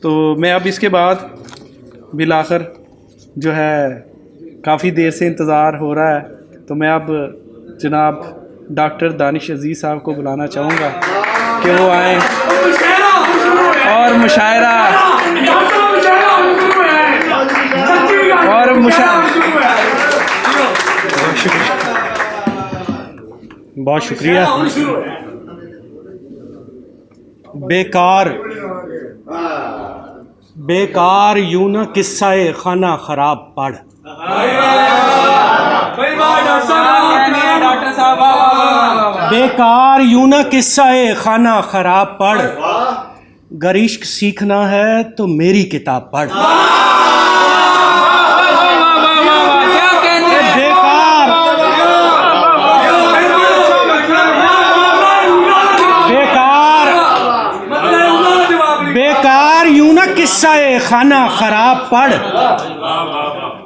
तो मैं अब इसके बाद बिलाखिर जो है काफ़ी देर से इंतज़ार हो रहा है, तो मैं अब जनाब डॉक्टर दानिश अजीज़ साहब को बुलाना चाहूँगा कि वो आएँ और मुशायरा बहुत शुक्रिया। बेकार यूं न किस्सा-ए खाना खराब पढ़। बेकार यूं न किस्सा-ए खाना खराब पढ़, गर इश्क सीखना है तो मेरी किताब पढ़। बेकार यूं न किस्सा-ए खाना खराब पढ़,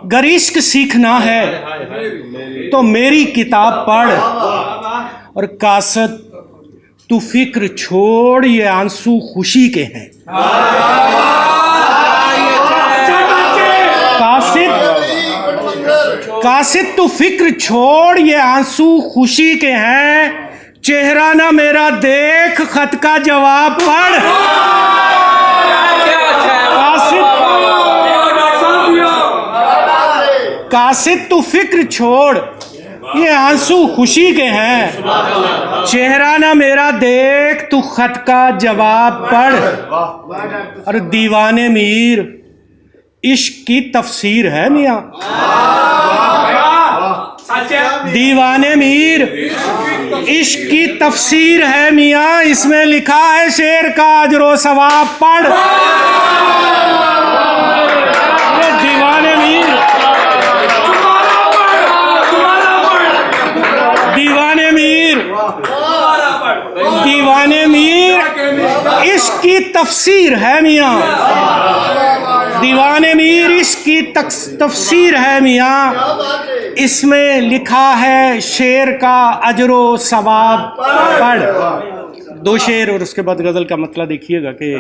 गर इश्क सीखना है तो मेरी किताब पढ़। और कासद तू फिक्र छोड़, ये आंसू खुशी के हैं। कासिद तू फिक्र छोड़, ये आंसू खुशी के हैं। चेहरा ना मेरा देख, खत का जवाब पढ़। कासिद तू फिक्र छोड़, ये आंसू खुशी के हैं। चेहरा ना मेरा देख, तू खत का जवाब पढ़। और दीवाने मीर इश्क की तफसीर है मियाँ। दीवाने मीर इश्क की तफसीर है मियाँ, इसमें लिखा है शेर का अजरो सवाब पढ़। दीवाने मीर इश्क की तफसीर है मियाँ। दीवाने मीर इश्क की तफसीर है मियाँ, इसमें लिखा है शेर का अजरो सवाब पढ़। दो शेर और उसके बाद गजल का मतलब देखिएगा कि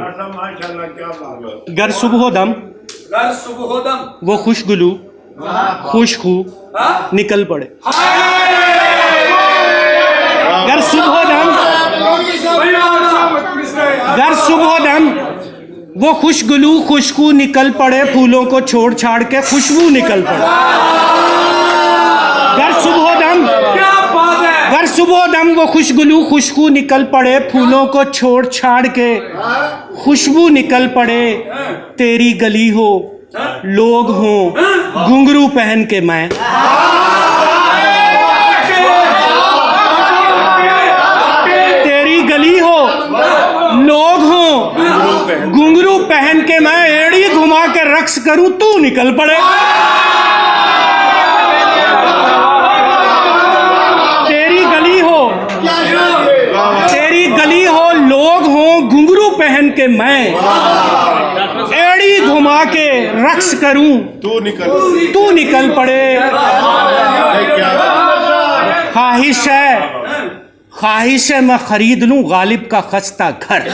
गर सुबह दम वो खुशगुलू खुशखू निकल पड़े। गर सुबह दम वो खुशगुलू खुशबू निकल पड़े, फूलों को छोड़ छाड़ के खुशबू निकल पड़े। गर सुबह दम वो खुशगुलू खुशबू निकल पड़े, फूलों को छोड़ छाड़ के खुशबू निकल पड़े। तेरी गली हो लोग हों घुंघरू पहन के मैं। तेरी गली हो लोग हों घुंघरू पहन के मैं, एड़ी घुमा के रक्स करूं तू निकल पड़े। तेरी गली हो लोग हों घुंघरू पहन के मैं, एड़ी घुमा के रक्स करूं तू निकल पड़े। ख्वाहिश है मैं खरीद लूं गालिब का खस्ता घर।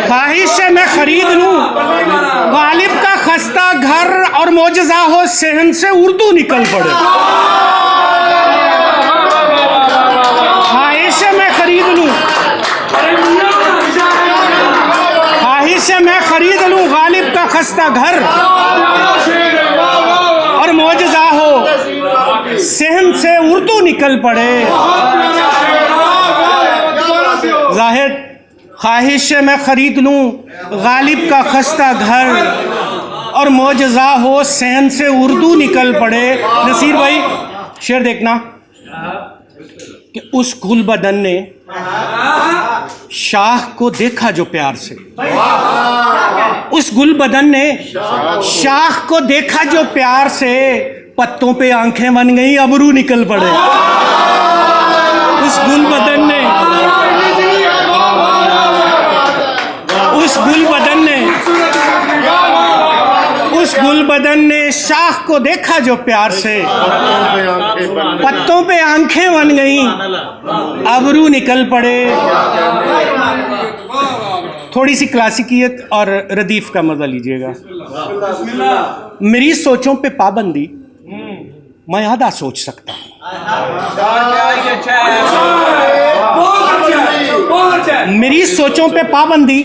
ख्वाहिश है मैं खरीद लूं गालिब का खस्ता घर, और मोजज़ा हो सहन से उर्दू निकल पड़े। ख्वाहिश है मैं खरीद लूं गालिब का खस्ता घर, और मोजज़ा हो सहन से उर्दू निकल पड़े। जाहिद ख्वाहिश है मैं खरीद लूं गालिब का खस्ता घर, और मोजज़ा हो सहन से उर्दू निकल पड़े। नसीर भाई शेर देखना कि उस गुल बदन ने शाह को देखा जो प्यार से। उस गुल बदन ने शाह को देखा जो प्यार से, पत्तों पे आंखें बन गई अबरू निकल पड़े। उस गुल बदन ने उस गुल बदन ने शाख को देखा जो प्यार से, पत्तों पे आंखें बन गईं, अबरू निकल पड़े। थोड़ी सी क्लासिकियत और रदीफ का मजा लीजिएगा। मेरी सोचों पे पाबंदी, मैं आधा सोच सकता हूँ। मेरी सोचों पे पाबंदी,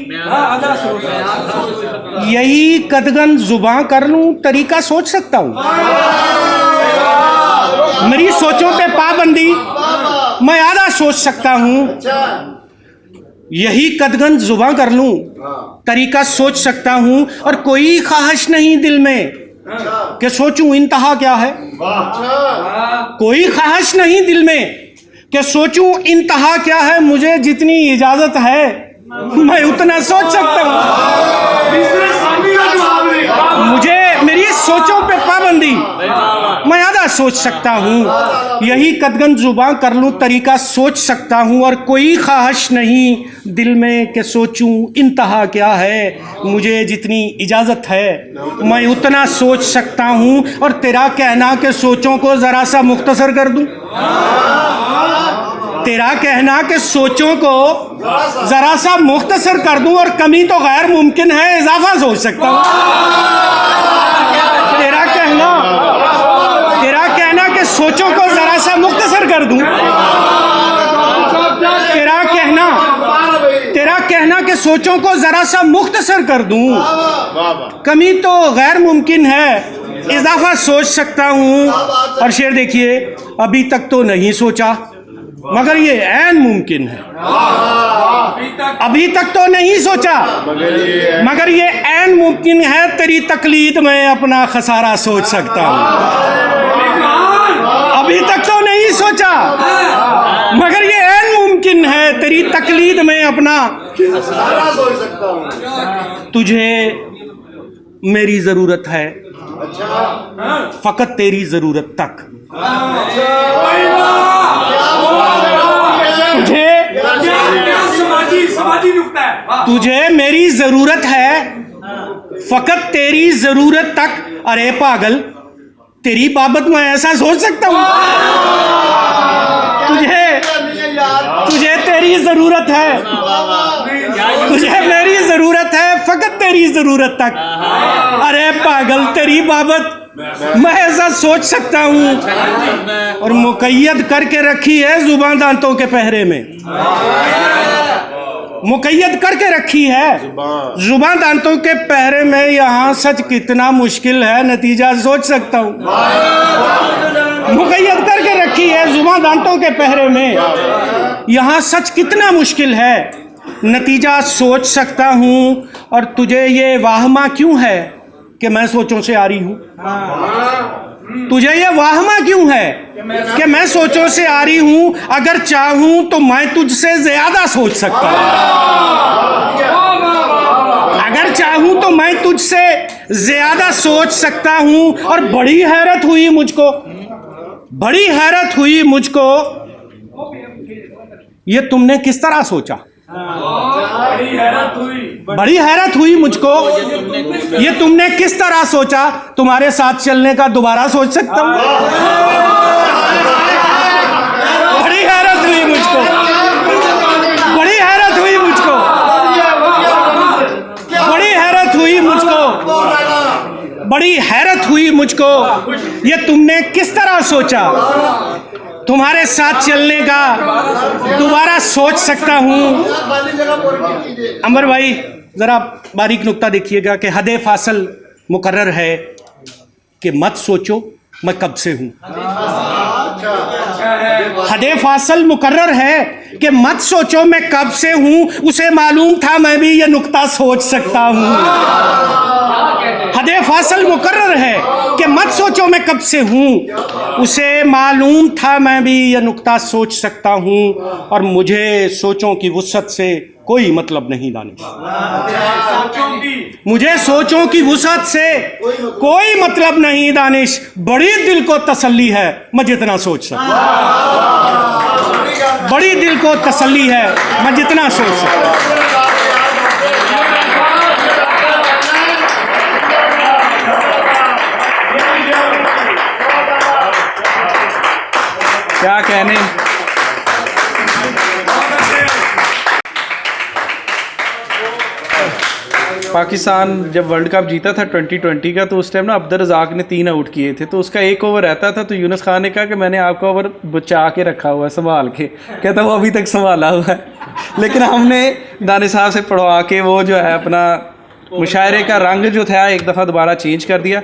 यही कदगन जुबां कर लूं तरीका सोच सकता हूँ। मेरी सोचों पे पाबंदी, मैं आधा सोच सकता हूँ। यही कदगन जुबां कर लूं तरीका सोच सकता हूँ। और कोई ख्वाहिश नहीं दिल में कि सोचूं इंतहा क्या है। कोई ख्वाहिश नहीं दिल में कि सोचूं इंतहा क्या है। मुझे जितनी इजाजत है मैं उतना सोच सकता हूँ। मुझे मेरी सोचों पे पाबंदी, मैं आधा सोच सकता हूँ। यही कदगन जुबां कर लूं तरीका सोच सकता हूँ। और कोई ख्वाहिश नहीं दिल में कि सोचूं इंतहा क्या है। मुझे जितनी इजाज़त है मैं उतना सोच सकता हूँ। और तेरा कहना कि सोचों को ज़रा सा मुख्तसर कर दूँ, तेरा कहना कि सोचों को ज़रा सा मुख्तसर कर दूँ और कमी तो गैर मुमकिन है, इजाफा सोच सकता हूँ। तेरा कहना कि सोचों को ज़रा सा मुख्तसर कर दूँ, तेरा कहना कि सोचों को ज़रा सा मुख्तसर कर दूँ, कमी तो गैर मुमकिन है, इजाफा सोच सकता हूँ। और शेर देखिए, अभी तक तो नहीं सोचा मगर ये ऐन मुमकिन है। अभी तक तो नहीं सोचा मगर ये ऐन मुमकिन है। तेरी तकलीद में अपना खसारा सोच सकता हूँ। अभी तक तो नहीं सोचा मगर ये ऐन मुमकिन है। तेरी तकलीद में अपना खसारा सोच सकता हूँ। तुझे मेरी जरूरत है, फकत तेरी जरूरत तक। तुझे मेरी जरूरत है, फकत तेरी जरूरत तक। अरे पागल, तेरी बाबत मैं ऐसा सोच सकता हूँ। तुझे तेरी जरूरत है, तुझे मेरी जरूरत है, फकत तेरी जरूरत तक। अरे पागल, तेरी बाबत मैं ऐसा सोच सकता हूँ। और मुकैयद करके रखी है जुबान दांतों के पहरे में, मुकैयद करके रखी है जुबान दांतों के पहरे में। यहाँ सच कितना मुश्किल है, नतीजा सोच सकता हूँ। मुकैयद करके रखी है जुबान दांतों के पहरे में। यहाँ सच कितना मुश्किल है, नतीजा सोच सकता हूँ। और तुझे ये वाहमा क्यों है कि मैं सोचों से आ रही हूँ। तुझे ये वाहमा क्यों है कि मैं सोचों से आ रही हूँ। अगर चाहूँ तो मैं तुझसे ज्यादा सोच सकता हूँ। अगर चाहूँ तो मैं तुझसे ज्यादा सोच सकता हूँ। और बड़ी हैरत हुई मुझको, बड़ी हैरत हुई मुझको, ये तुमने किस तरह सोचा। बड़ी हैरत हुई मुझको, ये तुमने किस तरह सोचा। तुम्हारे साथ चलने का दोबारा सोच सकता हूँ। बड़ी हैरत हुई मुझको, बड़ी हैरत हुई मुझको, बड़ी हैरत हुई मुझको, बड़ी हैरत हुई मुझको, ये तुमने किस तरह सोचा। तुम्हारे साथ चलने का दोबारा सोच सकता हूँ। अमर भाई ज़रा बारीक नुक्ता देखिएगा कि हदे फासल मुकर्रर है कि मत सोचो मैं कब से हूँ। हदे फासल मुकर्रर है कि मत सोचो मैं कब से हूँ। उसे मालूम था मैं भी ये नुक्ता सोच सकता हूँ। हदे फासल मुकर्रर है कि मत सोचो मैं कब से हूँ। उसे मालूम था मैं भी ये नुक्ता सोच सकता हूँ। और मुझे सोचों की वुसअत से कोई मतलब नहीं दानिश। मुझे सोचों की वुसअत से कोई मतलब नहीं दानिश। बड़ी दिल को तसल्ली है मैं जितना सोच सकता। बड़ी दिल को तसल्ली है मैं जितना सोच सकता। क्या कहने। पाकिस्तान जब वर्ल्ड कप जीता था 2020 का, तो उस टाइम ना अब्दुल रज़ाक ने 3 आउट किए थे, तो उसका एक ओवर रहता था, तो यूनुस खान ने कहा कि मैंने आपका ओवर बचा के रखा हुआ है, संभाल के। कहता वो अभी तक संभाला हुआ है। लेकिन हमने दानिश साहब से पढ़वा के वो जो है अपना मुशायरे का रंग जो था एक दफ़ा दोबारा चेंज कर दिया।